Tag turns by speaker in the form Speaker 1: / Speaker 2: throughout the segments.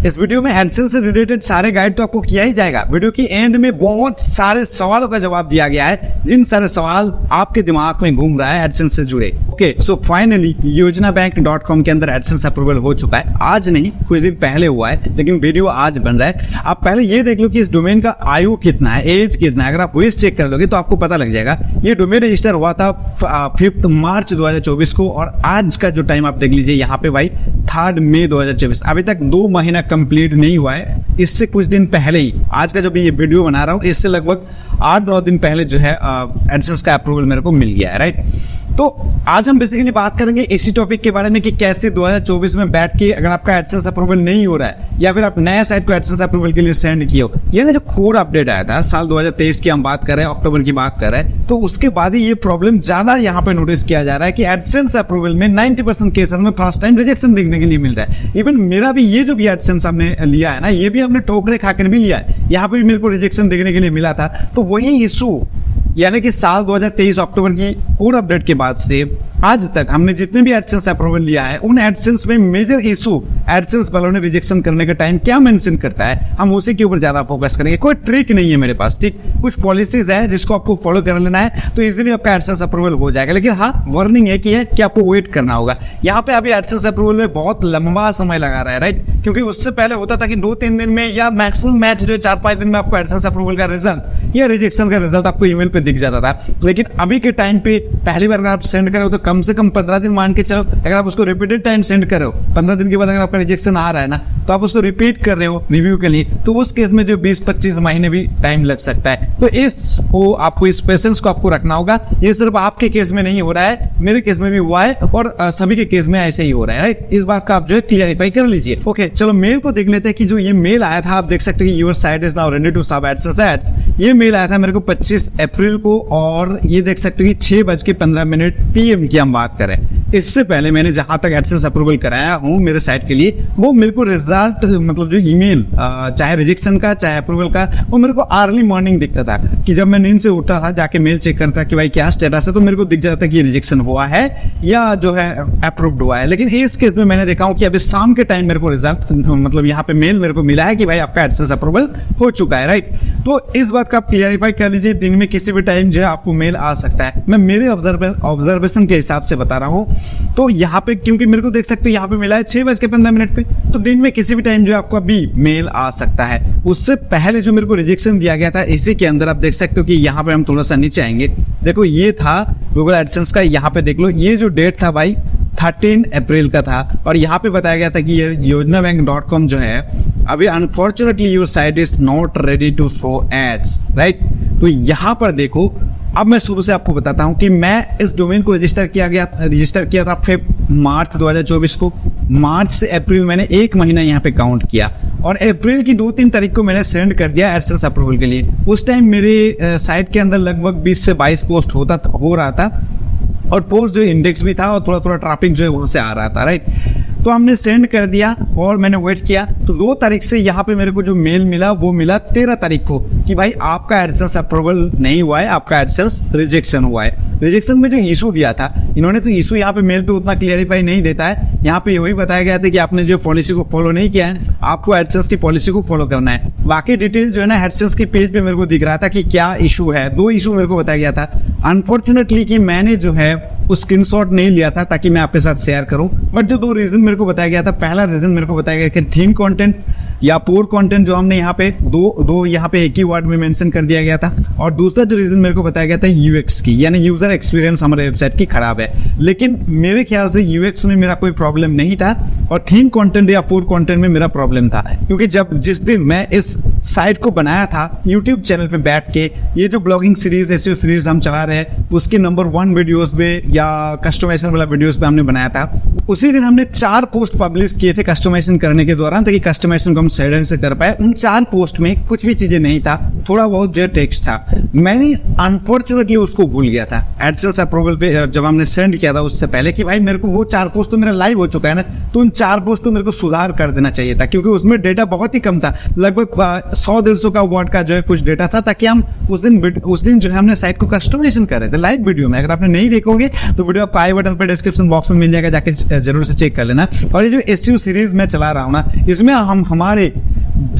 Speaker 1: इस वीडियो में एडसेंस से रिलेटेड सारे गाइड तो आपको किया ही जाएगा। वीडियो की एंड में बहुत सारे सवालों का जवाब दिया गया है, जिन सारे सवाल आपके दिमाग में घूम रहा है एडसेंस से जुड़े। ओके, सो फाइनली योजनाबैंक.com के अंदर एडसेंस अप्रूवल हो चुका है। आज नहीं, कुछ दिन पहले हुआ है, लेकिन वीडियो आज बन रहा है। आप पहले ये देख लो कि इस डोमेन का आयु कितना है, एज कितना है। अगर आप वॉइस चेक कर लोगे तो आपको पता लग जाएगा। ये डोमेन रजिस्टर हुआ था 5 मार्च 2024 को, और आज का जो टाइम आप देख लीजिए यहाँ पे भाई 3 मई 2024। अभी तक 2 महीना कंप्लीट नहीं हुआ है। इससे कुछ दिन पहले ही, आज का जो भी ये वीडियो बना रहा हूँ, इससे लगभग 8-9 दिन पहले जो है एडसेंस का अप्रूवल मेरे को मिल गया है, राइट। तो आज हम बेसिकली बात करेंगे इसी टॉपिक के बारे में कि कैसे 2024 में बैठ के अगर आपका एडसेंस अप्रूवल नहीं हो रहा है, या फिर आप नया साइट को एडसेंस अप्रूवल के लिए सेंड किए हो। ये ना जो कोड अपडेट आया था साल 2023 की हम बात कर रहे हैं, अक्टूबर की बात कर रहे हैं, तो उसके बाद ही ये प्रॉब्लम ज्यादा यहाँ पे नोटिस किया जा रहा है कि एडसेंस अप्रूवल में 90% केसेस में फर्स्ट टाइम रिजेक्शन देखने के लिए मिल रहा है। इवन मेरा भी ये जो भी एडसेंस हमने लिया है ना, ये भी हमने ठोकरे खाकर भी लिया है, यहाँ पे भी मेरे को रिजेक्शन देखने के लिए मिला था। तो वही इशू, यानी कि साल 2023 अक्टूबर की कोड अपडेट के बाद से आज तक हमने जितने भी एडसेंस अप्रूवल लिया है, उन एडसेंस में मेजर इशू एडसेंस वालों ने रिजेक्शन करने का टाइम क्या मेंशन करता है, हम उसी के ऊपर ज्यादा फोकस करेंगे। कोई ट्रिक नहीं है मेरे पास, ठीक, कुछ पॉलिसीज है जिसको आपको फॉलो कर लेना है तो इजीली आपका एडसेंस अप्रूवल हो जाएगा। लेकिन हाँ, वार्निंग है कि आपको वेट करना होगा। यहाँ पे अभी एडसेंस अप्रूवल में बहुत लंबा समय लगा रहा है, राइट, क्योंकि उससे पहले होता था कि 2-3 दिन में या मैक्सिमम मैच जो 4-5 दिन में आपको एडसेंस अप्रूवल का रिजल्ट या रिजेक्शन का रिजल्ट आपको ईमेल पे दिख जाता था। लेकिन अभी के टाइम पे पहली बार अगर आप सेंड करो तो कम से कम 15 दिन मान के चलो। अगर आप उसको रिपीटेड टाइम सेंड करो, 15 दिन के बाद अगर आपका रिजेक्शन आ रहा है ना, तो आप उसको रिपीट कर रहे हो रिव्यू के लिए, तो उस केस में जो 20-25 महीने भी टाइम लग सकता है। तो इस पेशेंस को आपको रखना होगा। ये सिर्फ आपके केस में नहीं हो रहा है, मेरे केस में भी हुआ है, और सभी के केस में ऐसे ही हो रहा है, राइट। इस बात का आप जो है क्लियरिफाई कर लीजिए। ओके, चलो मेल को देख लेते हैं कि जो ये मेल आया था, आप देख सकते हो कि your site is now ready to serve AdSense ads. ये मेल आया था मेरे को 25 अप्रैल को, और ये देख सकते हो कि 6:15 PM की हम बात करें। इससे पहले मैंने जहां तक एडसेंस अप्रूवल कराया हूं मेरे साइट के लिए, वो मेरे को रिजल्ट, मतलब जो ईमेल चाहे रिजेक्शन का चाहे अप्रूवल का, वो मेरे को अर्ली मॉर्निंग दिखता था। कि जब मैं नींद से उठता था, जाके मेल चेक करता कि भाई क्या स्टेटस है, तो मेरे को दिख जाता कि रिजेक्शन हुआ है या जो है अप्रूव्ड हुआ है। लेकिन इस केस में मैंने देखा हूं कि अभी शाम के टाइम मेरे को रिजल्ट, मतलब यहाँ पे मेल मेरे को मिला है कि भाई आपका एडसेंस अप्रूवल हो चुका है, राइट। तो इस बात का आप क्लियरिफाई कर लीजिए। दिन में किसी भी टाइम जो है आपको मेल आ सकता है। मैं मेरे ऑब्जर्वेशन के हिसाब से बता रहा हूँ। तो यहाँ पे क्योंकि मेरे को देख सकते हो यहाँ पे मिला है 6:15 पे, तो दिन में किसी भी टाइम जो आपको अभी मेल आ सकता है। उससे पहले जो मेरे को रिजेक्शन दिया गया था, इसी के अंदर आप देख सकते हो कि यहाँ पे हम थोड़ा सा नीचे आएंगे। देखो, ये था गूगल एडसेंस का, यहाँ पे देख लो, ये जो डेट था भाई 13 अप्रैल का था, और यहाँ पे बताया गया था कि ये योजनाबैंक.com जो है, अभी unfortunately your site is not ready to show ads, right. तो यहाँ पर देखो, अब मैं शुरू से आपको बताता हूं कि मैं इस डोमेन को रजिस्टर किया था 5 मार्च 2024 को। मार्च से अप्रैल मैंने 1 महीना यहाँ पे काउंट किया, और अप्रैल की 2-3 तारीख को मैंने सेंड कर दिया एडसेंस अप्रूवल के लिए। उस टाइम मेरे साइट के अंदर लगभग 20 से 22 पोस्ट हो रहा था, और पोस्ट जो इंडेक्स भी था, और थोड़ा ट्रैफिक जो है वहां से आ रहा था, राइट। तो हमने सेंड कर दिया और मैंने वेट किया। तो 2 तारीख से यहाँ पे मेरे को जो मेल मिला, वो मिला 13 तारीख को कि भाई आपका एडसेंस अप्रूवल नहीं हुआ है, आपका एडसेंस रिजेक्शन हुआ है। रिजेक्शन में जो इशू दिया था इन्होंने, तो इशू यहाँ पे मेल पे उतना क्लियरिफाई नहीं देता है। यहाँ पे वही बताया गया था कि आपने जो पॉलिसी को फॉलो नहीं किया है, आपको एडसेंस की पॉलिसी को फॉलो करना है। बाकी डिटेल जो है ना एडसेंस के पेज पे मेरे को दिख रहा था कि क्या इशू है। 2 इशू मेरे को बताया गया था। अनफॉर्चुनेटली कि मैंने जो है उस स्क्रीनशॉट नहीं लिया था ताकि मैं आपके साथ शेयर करूं। बट जो 2 रीजन मेरे को बताया गया था, पहला रीजन मेरे को बताया गया कि थीम कंटेंट या पोर कंटेंट जो हमने यहाँ पे दो यहाँ पे एक ही वर्ड में मेंशन कर दिया गया था, और दूसरा जो रीजन मेरे को बताया गया था यूएक्स की, यानी यूजर एक्सपीरियंस हमारे वेबसाइट की खराब है। लेकिन मेरे ख्याल से यूएक्स में मेरा कोई प्रॉब्लम नहीं था, और थीम कंटेंट या पोर कंटेंट में मेरा प्रॉब्लम था। क्योंकि जिस दिन मैं इस साइट को बनाया था यूट्यूब चैनल पे बैठ के, ये जो ब्लॉगिंग सीरीज एसईओ सीरीज हम चला रहे हैं, उसके नंबर 1 वीडियोस पे या कस्टमाइजेशन वाला वीडियोस पे हमने बनाया था। उसी दिन हमने 4 पोस्ट पब्लिश किए थे कस्टमाइजेशन करने के दौरान, ताकि कस्टमाइजेशन को हम सही ढंग से कर पाए। उन 4 पोस्ट में कुछ भी चीजें नहीं था, थोड़ा बहुत जो टेक्स्ट था, मैंने अनफॉर्चुनेटली उसको भूल गया था एडसेंस अप्रूवल पे जब हमने सेंड किया था उससे पहले कि भाई मेरे को वो 4 पोस्ट तो मेरा लाइव हो चुका है ना, तो उन 4 पोस्ट को मेरे को सुधार कर देना चाहिए था, क्योंकि उसमें डेटा बहुत ही कम था, लगभग 100-150 का वर्ड का जो है कुछ डेटा था, ताकि हम उस दिन जो है हमने साइट को कस्टमाइजेशन कर रहे थे लाइव वीडियो में। अगर आपने नहीं देखोगे तो वीडियो आपको आई बटन पर डिस्क्रिप्शन बॉक्स में मिल जाएगा, जाके जरूर से चेक कर लेना। और ये जो एसईओ सीरीज मैं चला रहा हूँ ना, इसमें हम हमारे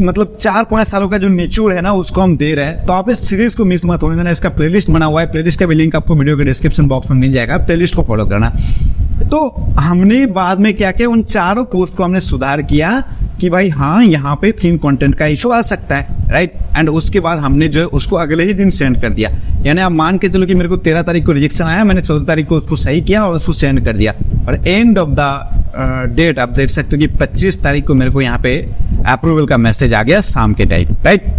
Speaker 1: मतलब 4-5 सालों का जो निचोड़ है ना उसको हम दे रहे हैं, तो आप इस सीरीज को मिस मत होने देना। इसका प्लेलिस्ट बना हुआ है, प्लेलिस्ट का भी लिंक आपको वीडियो के डिस्क्रिप्शन बॉक्स में मिल जाएगा, प्लेलिस्ट को फॉलो करना। तो हमने बाद में क्या किया, उन 4 पोस्ट को हमने सुधार किया कि भाई हाँ यहाँ पे थीम कंटेंट का इशू आ सकता है, राइट। एंड उसके बाद हमने जो है उसको अगले ही दिन सेंड कर दिया। यानी आप मान के चलो कि मेरे को 13 तारीख को रिजेक्शन आया, मैंने 14 तारीख को उसको सही किया और उसको सेंड कर दिया, और एंड ऑफ द डेट आप देख सकते हो कि 25 तारीख को मेरे को यहाँ पे अप्रूवल का मैसेज आ गया शाम के टाइम, राइट।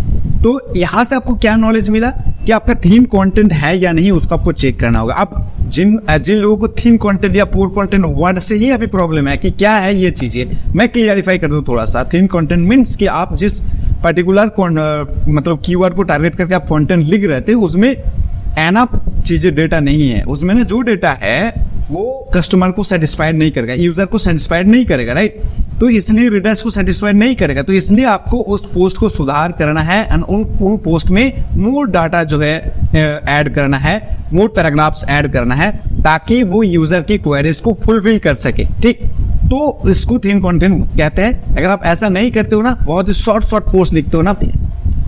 Speaker 1: तो यहाँ से आपको क्या नॉलेज मिला कि आपका थीम कंटेंट है या नहीं, उसको आपको चेक करना होगा। अब जिन लोगों को थीम कंटेंट या पूर कंटेंट वर्ड से ही अभी प्रॉब्लम है कि क्या है ये चीजें, मैं क्लियरिफाई कर दूं थोड़ा सा। थीम कंटेंट मीन्स कि आप जिस पर्टिकुलर मतलब कीवर्ड को टारगेट करके आप कंटेंट लिख रहे थे, उसमें एनफ चीजें डेटा नहीं है, उसमें ना जो डेटा है वो कस्टमर को सेटिस्फाइड नहीं करेगा, यूजर को सेटिस्फाइड नहीं करेगा, राइट। तो इसलिए रीडर्स को सेटिस्फाइड नहीं करेगा, तो इसलिए आपको उस पोस्ट को सुधार करना है एंड उन पोस्ट में मोर डाटा जो है ऐड करना है, मोर पैराग्राफ्स ऐड करना है, ताकि वो यूजर की क्वेरीज को फुलफिल कर सके, ठीक। तो इसको थीम कंटेंट कहते हैं। अगर आप ऐसा नहीं करते हो ना, बहुत ही शॉर्ट पोस्ट लिखते हो ना,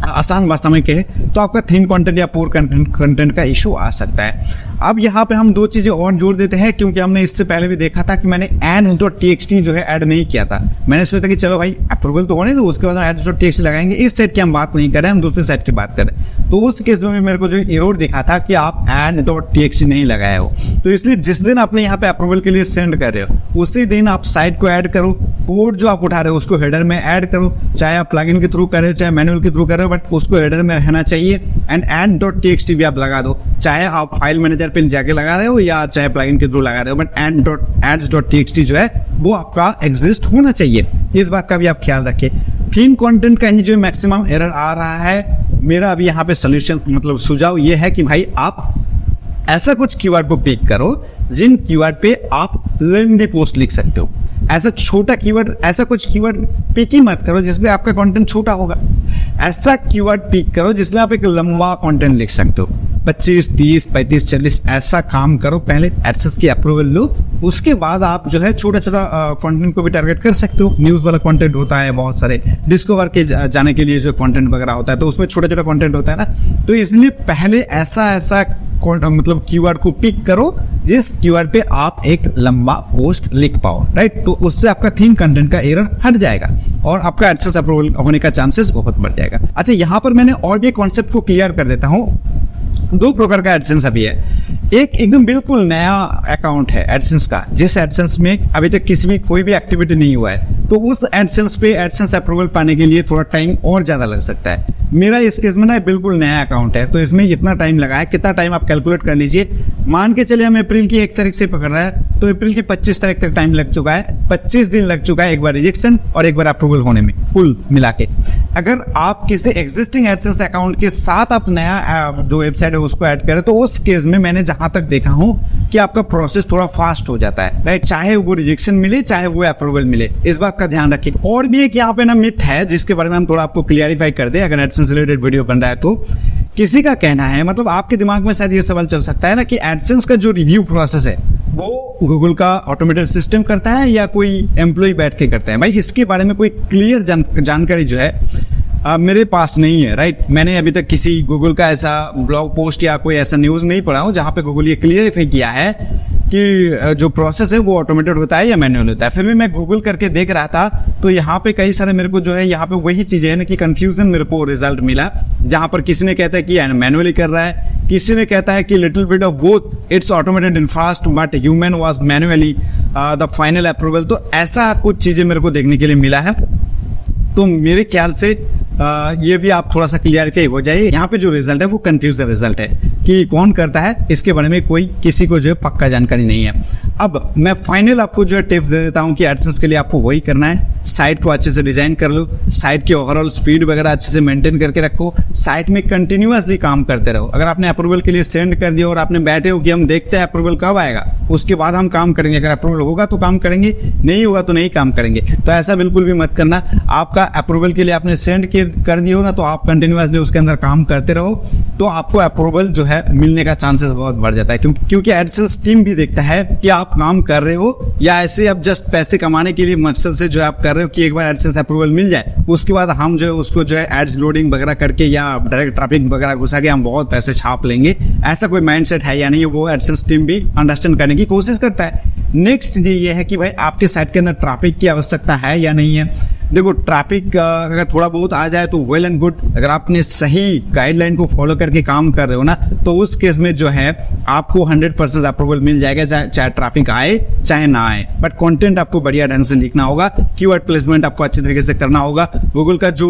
Speaker 1: आसान भाषा में कहे तो आपका थीम कंटेंट या पूर कंटेंट का इशू आ सकता है। अब यहाँ पे हम 2 चीजें और जोड़ देते हैं, क्योंकि हमने इससे पहले भी देखा था कि मैंने ads.txt जो है ऐड नहीं किया था। मैंने सोचा कि चलो भाई अप्रूवल तो होने दो, उसके बाद ads.txt लगाएंगे। इस सेट की हम बात नहीं कर रहे हैं, हम दूसरे सेट की बात कर रहे हैं। तो उस केस में मेरे को जो एरर दिखा था कि आप add.txt नहीं लगाए हो, तो इसलिए जिस दिन आपने यहाँ पे अप्रूवल के लिए सेंड कर रहे हो उसी दिन आप साइट को ऐड करो, कोड जो आप उठा रहे हो उसको हेडर में ऐड करो, चाहे आप प्लगइन के थ्रू कर रहे हो चाहे मैनुअल के थ्रू कर रहे हो, बट उसको हेडर में रहना चाहिए। एंड add.txt भी आप लगा दो, चाहे आप फाइल मैनेजर पे जाके लगा रहे हो या चाहे प्लगइन के थ्रू लगा रहे हो, बट ads.txt जो है वो आपका एग्जिस्ट होना चाहिए। इस बात का भी आप ख्याल रखिए। थीम कंटेंट का ही जो मैक्सिमम एरर आ रहा है, मेरा अभी यहाँ पे सोल्यूशन मतलब सुझाव ये है कि भाई आप ऐसा कुछ कीवर्ड को पिक करो जिन कीवर्ड पे आप लेंदी पोस्ट लिख सकते हो। ऐसा छोटा कीवर्ड, ऐसा कुछ कीवर्ड पिक ही मत करो जिसमें आपका कंटेंट छोटा होगा। ऐसा कीवर्ड पिक करो जिसमें आप एक लंबा कंटेंट लिख सकते हो, 25, 30, 35, 40 ऐसा काम करो। पहले एडसेंस की अप्रूवल लो, उसके बाद आप जो है छोटा छोटा कंटेंट को भी टारगेट कर सकते हो। न्यूज़ वाला कंटेंट होता है, बहुत सारे डिस्कवर के जाने के लिए जो कंटेंट वगैरह होता है, तो उसमें छोटा छोटा कंटेंट होता है ना। तो इसलिए पहले ऐसा मतलब कीवर्ड को पिक करो जिस कीवर्ड पे आप एक लंबा पोस्ट लिख पाओ, राइट। तो उससे आपका थीम कंटेंट का एरर हट जाएगा और आपका एडसेंस अप्रूवल होने का चांसेस बहुत बढ़ जाएगा। अच्छा, यहाँ पर मैंने और भी कॉन्सेप्ट को क्लियर कर देता हूँ। 2 प्रकार का एडसेंस अभी है। एक एकदम बिल्कुल नया अकाउंट है एडसेंस का, जिस एडसेंस में अभी तक किसी में कोई भी एक्टिविटी नहीं हुआ है, तो उस एडसेंस पे एडसेंस अप्रूवल पाने के लिए थोड़ा टाइम और ज़्यादा लग सकता है। मेरा इस केस में ना बिल्कुल नया अकाउंट है, तो इसमें इतना टाइम लगा है, कितना टाइम आप कैलकुलेट कर लीजिए। मान के चलिए हम अप्रैल की 1 तारीख से पकड़ रहा है, तो अप्रैल की 25 तारीख तक टाइम लग चुका है। 25 दिन लग चुका है एक बार रिजेक्शन और एक बार अप्रूवल होने में, कुल मिला के। अगर आप किसी एग्जिस्टिंग एडसेंस अकाउंट के साथ आप नया जो वेबसाइट है उसको ऐड करें, तो उस केस में मैंने जहां तक देखा हूं कि आपका प्रोसेस थोड़ा फास्ट हो जाता है, राइट। चाहे वो रिजेक्शन मिले चाहे वो अप्रूवल मिले, इस बात का ध्यान रखिए। और भी एक यहाँ पे ना मिथ है जिसके बारे में हम थोड़ा आपको क्लियरिफाई कर दे, अगर एडसेंस रिलेटेड वीडियो बन रहा है तो। किसी का कहना है, मतलब आपके दिमाग में शायद ये सवाल चल सकता है ना कि एडसेंस का जो रिव्यू प्रोसेस है वो गूगल का ऑटोमेटेड सिस्टम करता है या कोई एम्प्लॉय बैठ के करता है। भाई इसके बारे में कोई क्लियर जानकारी जो है मेरे पास नहीं है, राइट। मैंने अभी तक किसी गूगल का ऐसा ब्लॉग पोस्ट या कोई ऐसा न्यूज़ नहीं पढ़ा हूँ जहाँ पे गूगल ये क्लियरिफाई किया है कि जो प्रोसेस है वो ऑटोमेटेड होता है या मैनुअल होता है। फिर भी मैं गूगल करके देख रहा था, तो यहाँ पे कई सारे मेरे को जो है यहाँ पे वही चीज़ें है ना कि कंफ्यूजन मेरे को रिजल्ट मिला, जहाँ पर किसी ने कहता है कि मैनुअली कर रहा है, किसी ने कहता है कि little bit of both, it's automated in fast but human was manually the final approval. तो ऐसा कुछ चीज़ें मेरे को देखने के लिए मिला है। तो मेरे ख्याल से ये भी आप थोड़ा सा क्लियरिफाई हो जाए। यहाँ पे जो रिजल्ट है वो कंफ्यूजन रिजल्ट है कि कौन करता है, इसके बारे में कोई किसी को जो है पक्का जानकारी नहीं है। अब मैं फाइनल आपको जो है टिप्स दे देता हूँ कि एडसेंस के लिए आपको वही करना है, साइट को अच्छे से डिजाइन कर लो, साइट की ओवरऑल स्पीड वगैरह अच्छे से मेंटेन करके रखो, साइट में कंटिन्यूअसली काम करते रहो। अगर आपने अप्रूवल के लिए सेंड कर दिया और आपने बैठे हो कि हम देखते हैं अप्रूवल कब आएगा, उसके बाद हम काम करेंगे, अगर अप्रूवल होगा तो काम करेंगे, नहीं होगा तो नहीं काम करेंगे, तो ऐसा बिल्कुल भी मत करना। आपका अप्रूवल के लिए आपने सेंड कर दिया हो ना, तो आप कंटिन्यूअसली उसके अंदर काम करते रहो, तो आपको अप्रूवल जो है मिलने का चांसेस बहुत बढ़ जाता है। क्योंकि एडसेंस टीम भी देखता है कि आप काम कर रहे हो या ऐसे आप जस्ट पैसे कमाने के लिए मकसद से जो आप कर रहे हो कि एक बार एडसेंस अप्रूवल मिल जाए, उसके बाद हम जो है उसको जो है एड्स लोडिंग वगैरह करके या डायरेक्ट ट्रैफिक वगैरह घुसा के हम बहुत पैसे छाप लेंगे, ऐसा कोई माइंडसेट है या नहीं, वो एडसेंस टीम भी अंडरस्टैंड करने की कोशिश करता है। नेक्स्ट ये है कि भाई आपके साइट के अंदर ट्रैफिक की आवश्यकता है या नहीं है। देखो, ट्रैफिक अगर थोड़ा बहुत आ जाए तो वेल एंड गुड, अगर आपने सही गाइडलाइन को फॉलो करके काम कर रहे हो ना, तो उस केस में जो है आपको 100% अप्रूवल मिल जाएगा, चाहे ट्रैफिक आए चाहे ना आए। बट कंटेंट आपको बढ़िया ढंग से लिखना होगा, कीवर्ड प्लेसमेंट आपको अच्छे तरीके से करना होगा, गूगल का जो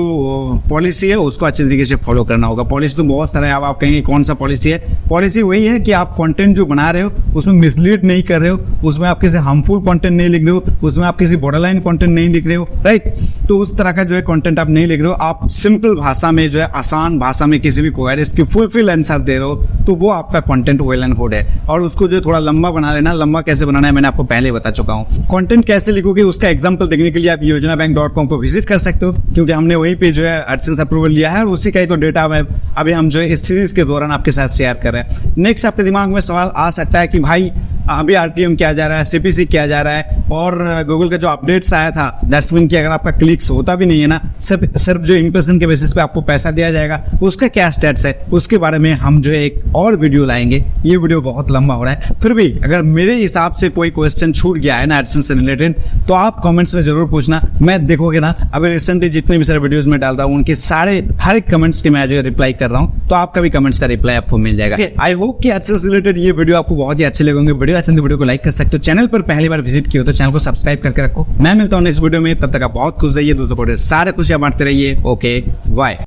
Speaker 1: पॉलिसी है उसको अच्छे तरीके से फॉलो करना होगा। पॉलिसी तो बहुत सारा है, अब आप कहेंगे कौन सा पॉलिसी है। पॉलिसी वही है कि आप कंटेंट जो बना रहे हो उसमें मिसलीड नहीं कर रहे हो, उसमें आप किसी हार्मफुल कंटेंट नहीं लिख रहे हो, उसमें आप किसी बॉर्डरलाइन कंटेंट नहीं लिख रहे हो, राइट। तो उस तरह का जो है कंटेंट आप नहीं लिख रहे हो, आप सिंपल भाषा में जो है आसान भाषा में किसी भी क्वेरीज की फुलफिल आंसर दे रहे हो, तो वो आपका कंटेंट वेल एंड गुड है। और उसको जो थोड़ा लंबा बना लेना, लंबा कैसे बनाना है मैंने आपको पहले बता चुका हूँ। कंटेंट कैसे लिखोगे उसका एग्जांपल देखने के लिए आप yojabank.com को विजिट कर सकते हो, क्योंकि हमने वहीं पे जो है एडसेंस अप्रूवल लिया है और उसी का ही तो डेटा अभी हम जो है इस सीरीज के दौरान आपके साथ शेयर कर रहे हैं। नेक्स्ट आपके दिमाग में सवाल आ सकता है कि भाई अभी आरटीएम क्या जा रहा है, सीपीसी क्या जा रहा है, और गूगल का जो अपडेट्स आया था दैट्स मीन कि अगर आपका क्लिक्स होता भी नहीं है ना, सिर्फ जो इंप्रेशन के बेसिस पे आपको पैसा दिया जाएगा, उसका क्या स्टेटस है, उसके बारे में हम जो है एक और वीडियो लाएंगे। ये वीडियो बहुत लंबा हो रहा है, फिर भी अगर मेरे हिसाब से कोई क्वेश्चन छूट गया है ना एडसेंस से रिलेटेड, तो आप कमेंट्स में जरूर पूछना। मैं देखोगे ना अभी रिसेंटली जितने भी सारे वीडियोस में डाल रहा हूँ उनके हर एक कमेंट्स के मैं जो रिप्लाई कर रहा हूँ, तो आपका भी कमेंट्स का रिप्लाई आपको मिल जाएगा। आई होप कि एडसेंस रिलेटेड ये वीडियो आपको बहुत ही अच्छे लगेंगे। वीडियो को लाइक कर सकते हो, चैनल पर पहली बार विजिट किया हो तो चैनल को सब्सक्राइब करके रखो। मैं मिलता हूँ नेक्स्ट वीडियो में, तब तक आप बहुत खुश रहिए, दोस्तों सारे खुशियां बांटते रहिए। Okay, bye.